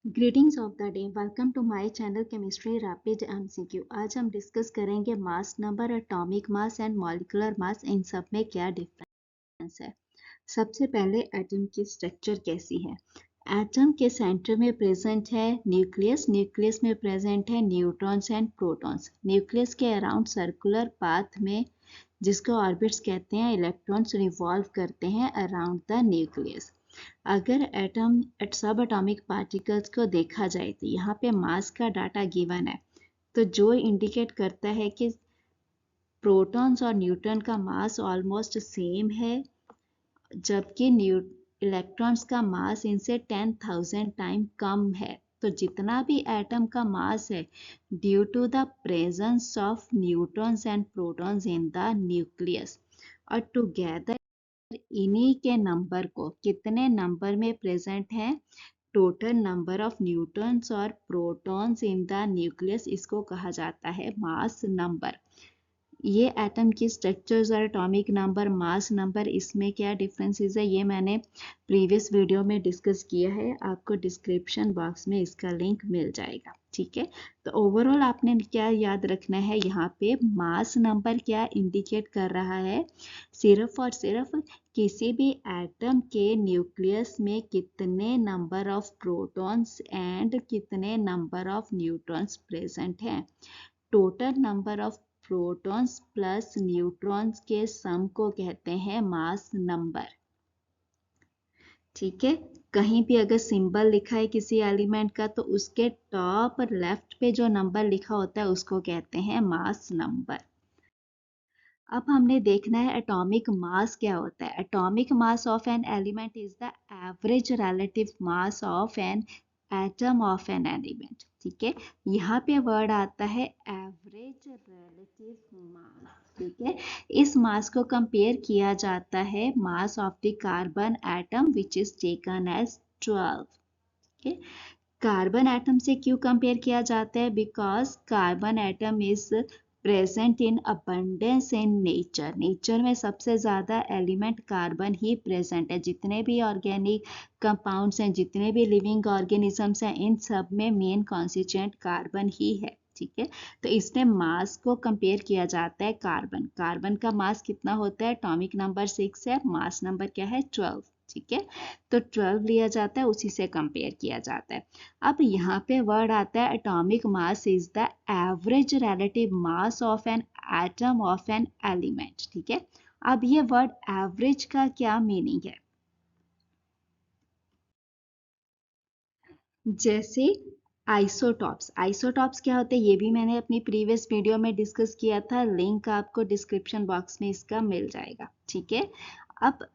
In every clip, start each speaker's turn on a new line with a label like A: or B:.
A: Greetings of the day. Welcome to my channel chemistry rapid MCQ. आज हम discuss करेंगे mass number, atomic mass and molecular mass, इन सब में क्या डिफरेंस है। सबसे पहले एटम की स्ट्रक्चर कैसी है। एटम के सेंटर में प्रेजेंट है न्यूक्लियस। न्यूक्लियस में प्रेजेंट है न्यूट्रॉन्स एंड प्रोटॉन्स। न्यूक्लियस के अराउंड सर्कुलर पाथ में, जिसको ऑर्बिट्स कहते हैं, इलेक्ट्रॉन्स रिवॉल्व करते हैं अराउंड द न्यूक्लियस। अगर एटम सब एटॉमिक पार्टिकल्स को देखा जाए तो यहाँ पे मास का डाटा गिवन है, तो जो इंडिकेट करता है कि प्रोटॉन्स और न्यूट्रॉन का मास ऑलमोस्ट सेम है, जबकि इलेक्ट्रॉन्स का मास इनसे 10,000 टाइम कम है। तो जितना भी एटम का मास है, due to the presence of neutrons and protons in the nucleus, और टुगेदर इन्हीं के नंबर को कितने नंबर में प्रेजेंट है, टोटल नंबर ऑफ न्यूट्रॉन्स और प्रोटॉन्स इन द न्यूक्लियस, इसको कहा जाता है मास नंबर। ये एटम की स्ट्रक्चर्स और एटॉमिक नंबर, मास नंबर, इसमें क्या डिफरेंसेस है ये मैंने प्रीवियस वीडियो में डिस्कस किया है। आपको डिस्क्रिप्शन बॉक्स में इसका लिंक मिल जाएगा, ठीक है। तो ओवरऑल आपने क्या याद रखना है, यहाँ पे मास नंबर क्या इंडिकेट कर रहा है, सिर्फ और सिर्फ किसी भी एटम के न्यूक्लियस में कितने नंबर ऑफ प्रोटॉन्स एंड कितने नंबर ऑफ न्यूट्रॉन्स प्रेजेंट हैं। Total number of protons plus neutrons के सम को कहते हैं मास नंबर, ठीक है। कहीं भी अगर सिंबल लिखा है किसी एलिमेंट का, तो उसके टॉप लेफ्ट पे जो नंबर लिखा होता है उसको कहते हैं मास नंबर। अब हमने देखना है एटॉमिक मास क्या होता है। Atomic mass of an element is the average relative mass of an atom of an element, ठीक है। यहाँ पे वर्ड आता है एवरेज रिलेटिव मास, ठीक है। इस मास को कंपेयर किया जाता है mass of the carbon atom which is taken as 12, ठीक है। कार्बन एटम से क्यों कंपेयर किया जाता है, because carbon atom is present in abundance in nature. Nature में सबसे ज़्यादा एलिमेंट कार्बन ही प्रेजेंट है। जितने भी ऑर्गेनिक कंपाउंड्स हैं, जितने भी लिविंग ऑर्गेनिजम्स हैं, इन सब में मेन कॉन्स्टिट्यूएंट कार्बन ही है, ठीक है। तो इसमें मास को कंपेयर किया जाता है कार्बन। कार्बन का मास कितना होता है, एटॉमिक नंबर 6 है, मास नंबर क्या है 12, ठीक है। तो 12 लिया जाता है, उसी से कंपेयर किया जाता है। अब यहाँ पे वर्ड आता है atomic mass is the average relative mass of an atom of an element, ठीक है। अब ये वर्ड एवरेज का क्या मीनिंग है, जैसे आइसोटॉप्स। आइसोटॉप्स क्या होते हैं ये भी मैंने अपनी प्रीवियस वीडियो में डिस्कस किया था, लिंक आपको डिस्क्रिप्शन बॉक्स में इसका मिल जाएगा, ठीक है। अब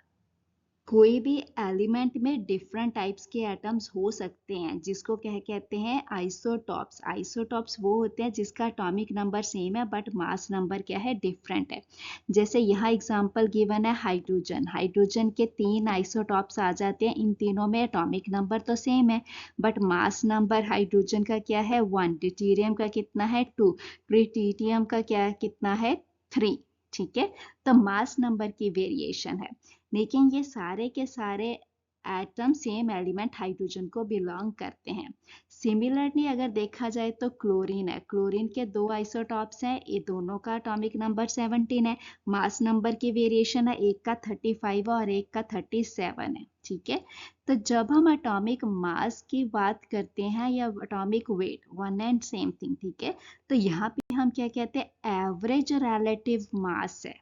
A: कोई भी एलिमेंट में डिफरेंट टाइप्स के एटम्स हो सकते हैं, जिसको कहते हैं आइसोटॉप्स। आइसोटॉप्स वो होते हैं जिसका एटॉमिक नंबर सेम है बट मास नंबर क्या है, डिफरेंट है। जैसे यहाँ एग्जांपल गिवन है हाइड्रोजन। हाइड्रोजन के 3 आइसोटॉप्स आ जाते हैं, इन तीनों में एटॉमिक नंबर तो सेम है बट मास नंबर हाइड्रोजन का क्या है 1, ड्यूटेरियम का कितना है 2, ट्रिटियम का क्या कितना है 3, ठीक है। तो मास नंबर की वेरिएशन है, लेकिन ये सारे के सारे एटम सेम एलिमेंट हाइड्रोजन को बिलोंग करते हैं। सिमिलरली अगर देखा जाए तो क्लोरीन है। क्लोरीन के 2 आइसोटॉप्स हैं, ये दोनों का एटॉमिक नंबर 17 है। मास नंबर की वेरिएशन है, एक का 35 और एक का 37 है, ठीक है। तो जब हम एटॉमिक मास की बात करते हैं या atomic weight, one and same thing, ठीक है। तो यहाँ पे हम क्या कहते हैं, एवरेज रिलेटिव मास है।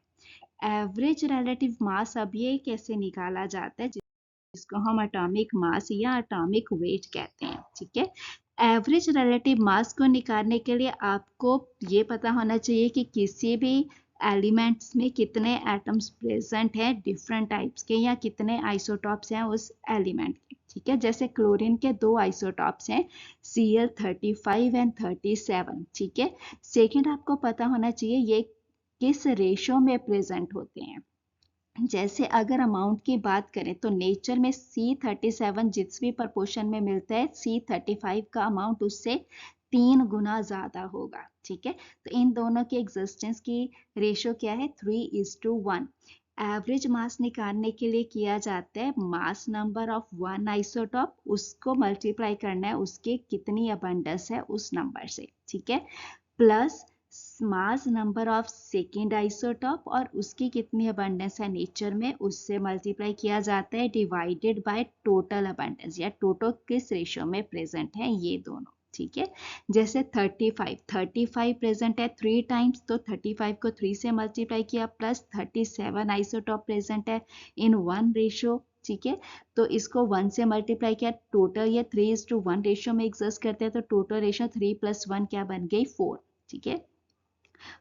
A: एवरेज रिलेटिव मास अब ये कैसे निकाला जाता है, जिसको हम एटॉमिक मास या एटॉमिक वेट कहते हैं, ठीक है। एवरेज रिलेटिव मास को निकालने के लिए आपको ये पता होना चाहिए कि किसी भी एलिमेंट्स में कितने एटम्स प्रेजेंट हैं डिफरेंट टाइप्स के, या कितने आइसोटॉप्स हैं उस एलिमेंट के, ठीक है। जैसे क्लोरीन के 2 आइसोटॉप्स हैं, Cl35 एंड 37, ठीक है। सेकेंड आपको पता होना चाहिए ये किस रेशो में प्रेजेंट होते हैं। जैसे अगर अमाउंट की बात करें तो नेचर में C37 जिस भी प्रपोर्शन में मिलता है, C35 का अमाउंट उससे 3 गुना ज़्यादा होगा, ठीक है। तो इन दोनों के एग्जिस्टेंस की रेशो क्या है 3:1। एवरेज मास निकालने के लिए किया जाता है mass number of one isotope, उसको मल्टीप्लाई करना है उसके कितनी अबंडेंस है उस नंबर से, ठीक है, plus mass number of second isotope और उसकी कितनी अबंडेंस है नेचर में उससे मल्टीप्लाई किया जाता है, डिवाइडेड बाय टोटल अबंडेंस या टोटल किस रेशियो में प्रेजेंट है ये दोनों, ठीक है। जैसे 35 प्रेजेंट है 3 टाइम्स, तो 35 को 3 से मल्टीप्लाई किया, प्लस 37 आइसोटॉप प्रेजेंट है इन 1 रेशियो, ठीक है, तो इसको 1 से मल्टीप्लाई किया, टोटल ये 3:1 रेशियो में एग्जिस्ट करते हैं, तो टोटल रेशियो 3 + 1 क्या बन गई 4, ठीक है।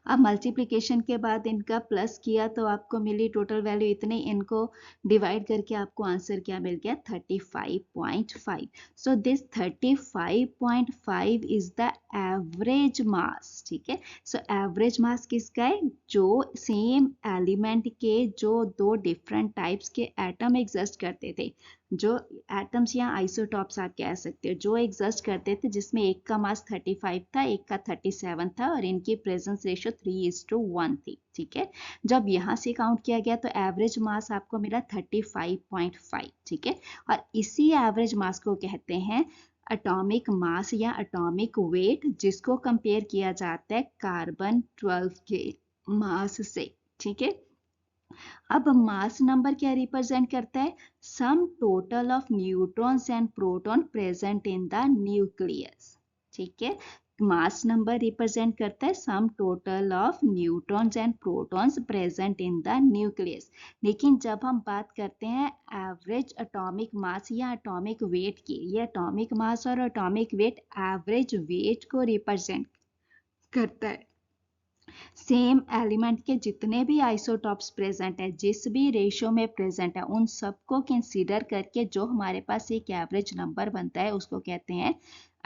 A: अब मल्टीप्लिकेशन के बाद इनका प्लस किया तो आपको मिली टोटल वैल्यू इतनी, इनको डिवाइड करके आपको आंसर क्या मिल गया 35.5। So this 35.5 is the average mass, ठीक है। सो एवरेज मास किसका है, जो सेम एलिमेंट के जो दो डिफरेंट टाइप्स के एटम एग्जिस्ट करते थे, जो एटम्स या आइसोटॉप्स आप कह सकते हो, जो एग्जिस्ट करते थे जिसमें एक का मास 35 था एक का 37 था और इनकी प्रेजेंस रेशियो 3:1 थी, ठीक है। जब यहाँ से काउंट किया गया तो एवरेज मास आपको मिला 35.5, ठीक है। और इसी एवरेज मास को कहते हैं एटॉमिक मास या एटॉमिक वेट, जिसको कंपेयर किया जाता है कार्बन 12 के मास से, ठीक है। अब मास नंबर क्या रिप्रेजेंट करता है, sum total of neutrons and proton present in the nucleus, ठीक है। मास नंबर रिप्रेजेंट करता है sum total of neutrons and protons present in the nucleus. लेकिन जब हम बात करते हैं एवरेज एटॉमिक मास या एटॉमिक वेट की, ये एटॉमिक मास और एटॉमिक वेट एवरेज वेट को रिप्रेजेंट करता है। सेम एलिमेंट के जितने भी आइसोटॉप्स प्रेजेंट है, जिस भी रेशियो में प्रेजेंट है, उन सबको कंसीडर करके जो हमारे पास एक एवरेज नंबर बनता है उसको कहते हैं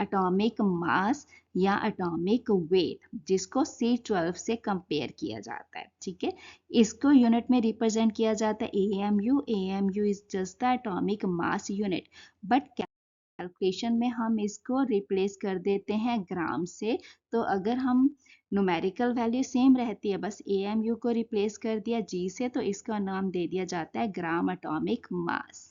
A: एटॉमिक मास या एटॉमिक वेट, जिसको C12 से कंपेयर किया जाता है, ठीक है। इसको यूनिट में रिप्रेजेंट किया जाता है AMU। AMU is just the atomic mass unit, but calculation में हम इसको रिप्लेस कर देते हैं ग्राम से। तो अगर हम न्यूमेरिकल वैल्यू सेम रहती है, बस AMU को रिप्लेस कर दिया G से, तो इसका नाम दे दिया जाता है ग्राम एटॉमिक मास।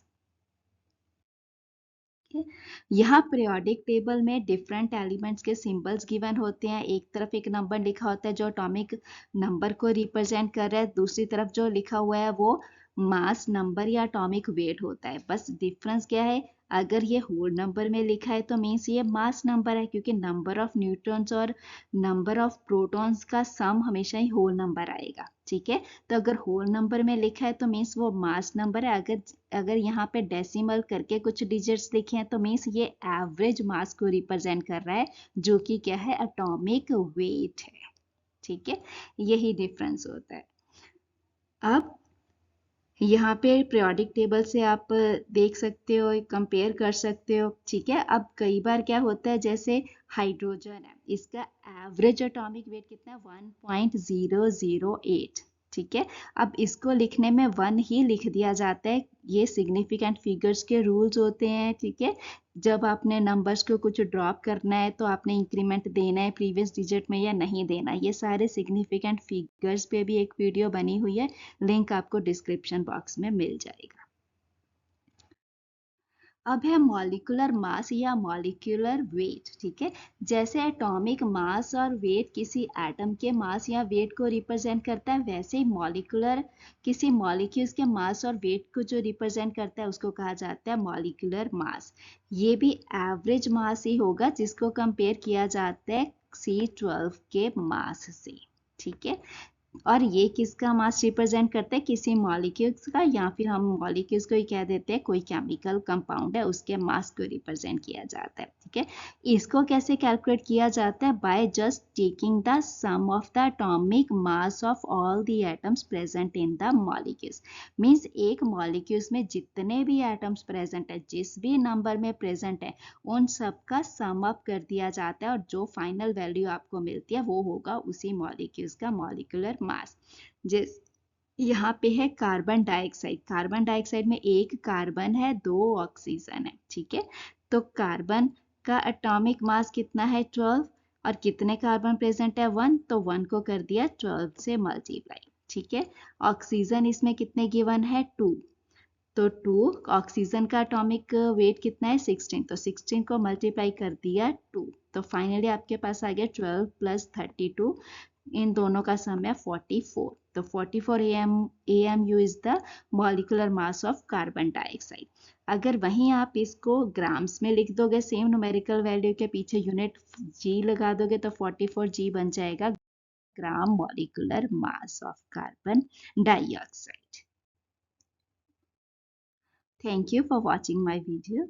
A: यहाँ पीरियोडिक टेबल में डिफरेंट एलिमेंट्स के सिंबल्स गिवन होते हैं, एक तरफ एक नंबर लिखा होता है जो एटॉमिक नंबर को रिप्रेजेंट कर रहा है, दूसरी तरफ जो लिखा हुआ है वो मास नंबर या एटॉमिक वेट होता है। बस डिफरेंस क्या है, अगर ये होल नंबर में लिखा है तो मीन्स ये मास नंबर है, क्योंकि नंबर ऑफ न्यूट्रॉन्स और नंबर ऑफ प्रोटॉन्स का सम हमेशा ही होल नंबर आएगा, ठीक है। तो अगर होल नंबर में लिखा है तो मीन्स वो मास नंबर है, अगर यहाँ पे डेसिमल करके कुछ डिजिट्स लिखे हैं तो मीन्स ये एवरेज मास को रिप्रेजेंट कर रहा है, जो कि क्या है एटॉमिक वेट है, ठीक है। यही डिफरेंस होता है। अब यहाँ पे पीरियोडिक टेबल से आप देख सकते हो, कंपेयर कर सकते हो, ठीक है। अब कई बार क्या होता है, जैसे हाइड्रोजन है, इसका एवरेज एटॉमिक वेट कितना है 1.008, ठीक है। अब इसको लिखने में 1 ही लिख दिया जाता है, ये सिग्निफिकेंट फिगर्स के रूल्स होते हैं, ठीक है। जब आपने नंबर्स को कुछ ड्रॉप करना है तो आपने इंक्रीमेंट देना है प्रीवियस डिजिट में या नहीं देना, ये सारे सिग्निफिकेंट फिगर्स पे भी एक वीडियो बनी हुई है, लिंक आपको डिस्क्रिप्शन बॉक्स में मिल जाएगा। अब है मॉलिक्यूलर मास या मॉलिक्यूलर वेट, ठीक है। जैसे एटॉमिक मास और वेट किसी एटम के मास या वेट को रिप्रेजेंट करता है, वैसे ही मॉलिक्यूलर किसी मॉलिक्यूल्स के मास और वेट को जो रिप्रेजेंट करता है उसको कहा जाता है मॉलिक्यूलर मास। ये भी एवरेज मास ही होगा जिसको कंपेयर किया जाता है C12 के मास से, ठीक है। और ये किसका मास रिप्रेजेंट करता है, किसी मॉलिक्यूल्स का, या फिर हम मॉलिक्यूल्स को ही कह देते हैं कोई केमिकल कंपाउंड है उसके मास को रिप्रेजेंट किया जाता है, ठीक है। इसको कैसे कैलकुलेट किया जाता है, by just taking the sum of the atomic mass of all the atoms present in the molecules. Means एक मॉलिक्यूल्स में जितने भी एटम्स प्रेजेंट है, जिस भी नंबर में प्रेजेंट है, उन सब का सम अप कर दिया जाता है और जो फाइनल वैल्यू आपको मिलती है वो होगा उसी मॉलिक्यूल्स का मॉलिक्यूलर मास। जिस यहाँ पे है कार्बन डाइऑक्साइड, कार्बन डाइऑक्साइड में एक कार्बन है 2 ऑक्सीजन है, ठीक है। तो कार्बन का एटॉमिक मास कितना है 12, और कितने कार्बन प्रेजेंट है 1, तो 1 को कर दिया 12 से मल्टीप्लाई, ठीक है। ऑक्सीजन इसमें कितने गिवन है, 2, तो 2, ऑक्सीजन का एटॉमिक वेट कितना है, 16, तो 16 को मल्टीप्लाई कर दिया 2, तो फाइनली आपके पास आ गया 12 प्लस 32, इन दोनों का सम है 44, तो 44 AMU is the molecular mass of carbon dioxide. अगर वहीं आप इसको ग्राम्स में लिख दोगे, सेम न्यूमेरिकल वैल्यू के पीछे यूनिट G लगा दोगे, तो 44 G बन जाएगा gram molecular mass of carbon dioxide. Thank you for watching my video.